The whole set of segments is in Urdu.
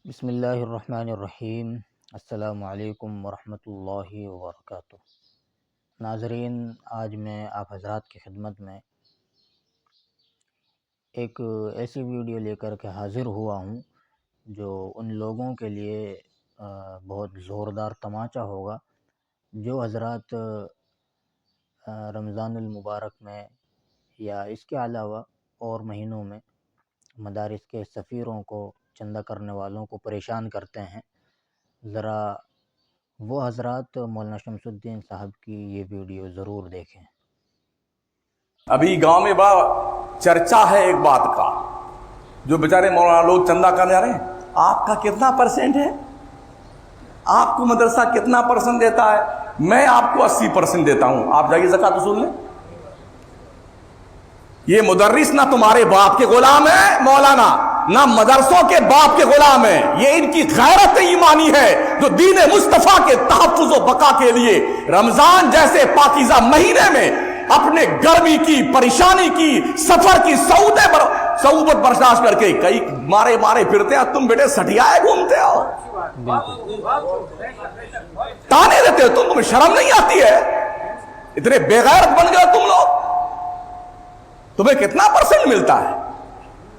بسم اللہ الرحمن الرحیم۔ السلام علیکم ورحمۃ اللہ وبرکاتہ۔ ناظرین، آج میں آپ حضرات کی خدمت میں ایک ایسی ویڈیو لے کر کے حاضر ہوا ہوں جو ان لوگوں کے لیے بہت زوردار تماچا ہوگا جو حضرات رمضان المبارک میں یا اس کے علاوہ اور مہینوں میں مدارس کے سفیروں کو، چندہ کرنے والوں کو پریشان کرتے ہیں۔ ذرا وہ حضرات مولانا شمس الدین صاحب کی یہ ویڈیو ضرور دیکھیں۔ ابھی گاؤں میں بڑا چرچا ہے ایک بات کا، جو بیچارے مولانا لوگ چندہ کرنے آ رہے ہیں، آپ کا کتنا پرسنٹ ہے، آپ کو مدرسہ کتنا پرسنٹ دیتا ہے؟ میں آپ کو 80% دیتا ہوں، آپ جائیے زکوٰۃ وصول لیں۔ یہ مدرس نہ تمہارے باپ کے غلام ہے مولانا، نہ مدرسوں کے باپ کے غلام ہیں، یہ ان کی غیرت ایمانی ہے جو دین مصطفیٰ کے تحفظ و بقا کے لیے رمضان جیسے پاکیزہ مہینے میں اپنے گرمی کی، پریشانی کی، سفر کی صعوبت برداشت کر کے کئی مارے پھرتے ہیں، تم بیٹے سٹیائے گھومتے ہو، تانے دیتے ہو، تمہیں شرم نہیں آتی ہے؟ اتنے بے غیرت بن گئے تم لوگ۔ تمہیں کتنا پرسنٹ ملتا ہے؟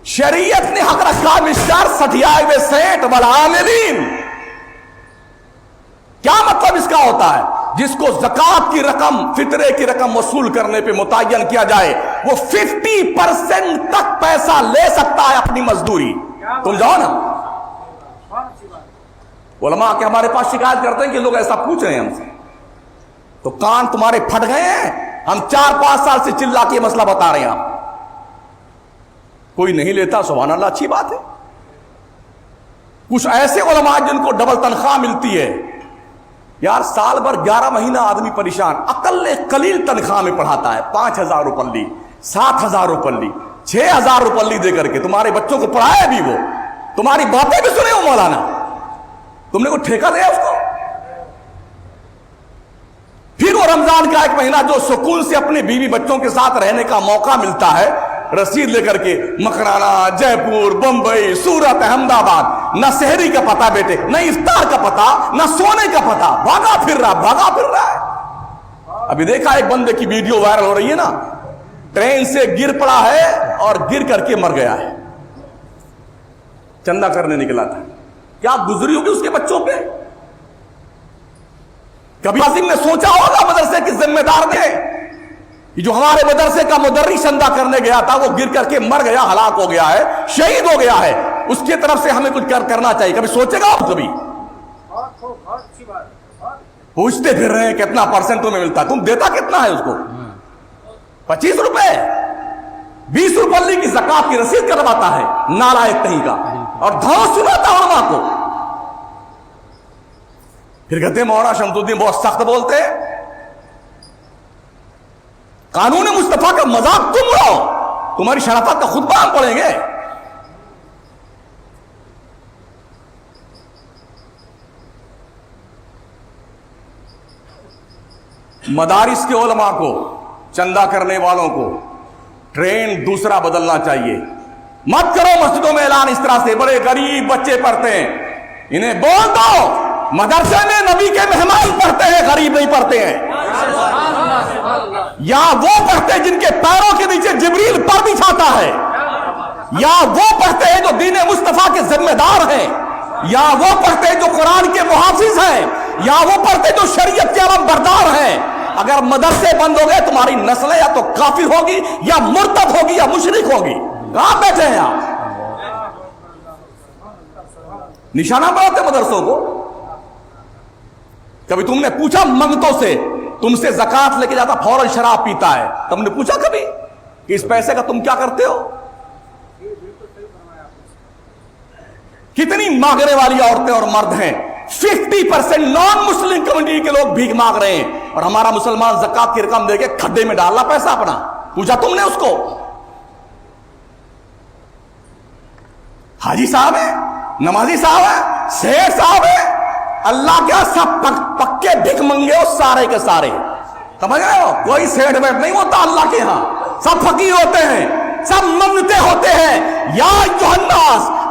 شریعت نے حق رکھا مشتر سٹیائے ہوئے سیٹ والعاملین۔ کیا مطلب اس کا ہوتا ہے؟ جس کو زکوٰۃ کی رقم، فطرے کی رقم وصول کرنے پہ متعین کیا جائے، وہ 50% تک پیسہ لے سکتا ہے اپنی مزدوری۔ تم جاؤ نا، علماء کے ہمارے پاس شکایت کرتے ہیں کہ لوگ ایسا پوچھ رہے ہیں ہم سے، تو کان تمہارے پھٹ گئے ہیں؟ ہم 4-5 سال سے چلا کے مسئلہ بتا رہے ہیں، آپ کوئی نہیں لیتا، سبحان اللہ، اچھی بات ہے۔ کچھ ایسے علماء جن کو ڈبل تنخواہ ملتی ہے، یار سال بھر 11 مہینہ آدمی پریشان، اقل قلیل تنخواہ میں پڑھاتا ہے، 5,000 روپے، 7,000 روپے، 6,000 روپے دے کر کے تمہارے بچوں کو پڑھائے بھی، وہ تمہاری باتیں بھی سنے ہو مولانا، تم نے کوئی ٹھیکہ دیا اس کو؟ پھر وہ رمضان کا ایک مہینہ جو سکون سے اپنے بیوی بچوں کے ساتھ رہنے کا موقع ملتا ہے، رسید لے کر کے مکرانا، جے پور، بمبئی، سورت، احمد آباد، نہ سحری کا پتہ بیٹے، نہ افطار کا پتہ، نہ سونے کا پتہ، بھاگا پھر رہا ہے۔ ابھی دیکھا ایک بندے کی ویڈیو وائرل ہو رہی ہے نا، ٹرین سے گر پڑا ہے اور گر کر کے مر گیا ہے، چندہ کرنے نکلا تھا، کیا گزری ہوگی اس کے بچوں پہ؟ کبھی عظیم نے سوچا ہوگا مدرسے کے ذمہ دار نے، جو ہمارے مدرسے کا مدرس چندہ کرنے گیا تھا، وہ گر کر کے مر گیا، ہلاک ہو گیا ہے، شہید ہو گیا ہے، اس کی طرف سے ہمیں کچھ کرنا چاہیے؟ کبھی سوچے گا آپ؟ کبھی پوچھتے پھر رہے ہیں کتنا پرسنٹ تمہیں ملتا ہے، تم دیتا کتنا ہے اس کو؟ 25 روپے، 20 روپے کی زکوٰۃ کی رسید کرواتا ہے نالائق کہیں کا، اور دھوس سناتا علماء کو، پھر کہتے ہیں مولانا شمس الدین بہت سخت بولتے ہیں۔ قانون مصطفیٰ کا مذاق تم اڑاؤ، تمہاری شرافت کا خطبہ ہم پڑھیں گے۔ مدارس کے علماء کو، چندہ کرنے والوں کو ٹرین دوسرا بدلنا چاہیے۔ مت کرو مسجدوں میں اعلان اس طرح سے، بڑے غریب بچے پڑھتے ہیں، انہیں بول دو مدرسے میں نبی کے مہمان پڑھتے ہیں، غریب نہیں پڑھتے ہیں، یا وہ پڑھتے ہیں جن کے پیروں کے نیچے جبریل پر بچھاتا ہے، یا وہ پڑھتے ہیں جو دین مصطفیٰ کے ذمہ دار ہیں، یا وہ پڑھتے ہیں جو قرآن کے محافظ ہیں، یا وہ پڑھتے ہیں جو شریعت کے علم بردار ہیں۔ اگر مدرسے بند ہو گئے، تمہاری نسلیں یا تو کافر ہوگی، یا مرتد ہوگی، یا مشرک ہوگی۔ کہاں بیٹھے ہیں آپ؟ نشانہ بناتے مدرسوں کو۔ کبھی تم نے پوچھا منگتوں سے، تم سے زکوٰۃ لے کے جاتا فوراً شراب پیتا ہے، تم نے پوچھا کبھی کہ اس پیسے کا تم کیا کرتے ہو؟ کتنی مانگنے والی عورتیں اور مرد ہیں، 50% نان مسلم کمیونٹی کے لوگ بھیک مانگ رہے ہیں، اور ہمارا مسلمان زکوٰۃ کی رقم دے کے کھڈے میں ڈالنا پیسہ اپنا۔ پوچھا تم نے اس کو؟ حاجی صاحب ہے، نمازی صاحب ہے، سیٹ صاحب ہے، اللہ کیا سب پکے بھک منگے ہو سارے کے سارے، سمجھ رہے ہو؟ کوئی سیٹ ویٹ نہیں ہوتا اللہ کے ہاں، سب فقیر ہوتے ہیں، سب منگتے ہوتے ہیں۔ یا ایھا الناس